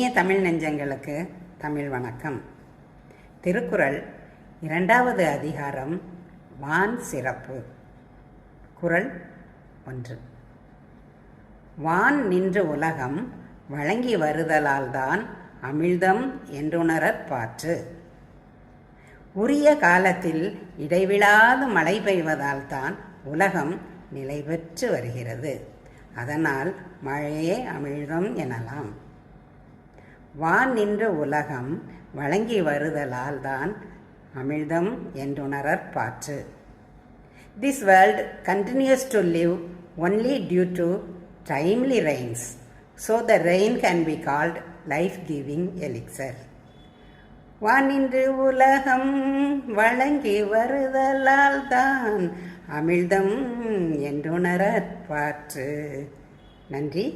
இனிய தமிழ் நெஞ்சங்களுக்கு தமிழ் வணக்கம். திருக்குறள் 2வது அதிகாரம் வான் சிறப்பு. குறள் 1. வான் நின்று உலகம் வழங்கி வருதலால்தான் அமிழ்தம் என்றுணரற் பாற்று. உரிய காலத்தில் இடைவிடாது மழை பெய்வதால்தான் உலகம் நிலை பெற்று வருகிறது. அதனால் மழையே அமிழ்தம் எனலாம். வான் நின்று உலகம் வழங்கி வருதலால் தான் அமிழ்தம் என்றுணரற் பாற்று. This world continues to live only due to timely rains, so the rain can be called life-giving elixir. வான் நின்று உலகம் வழங்கி வருதலால் தான் அமிழ்தம் என்றுணரற் பாற்று. நன்றி.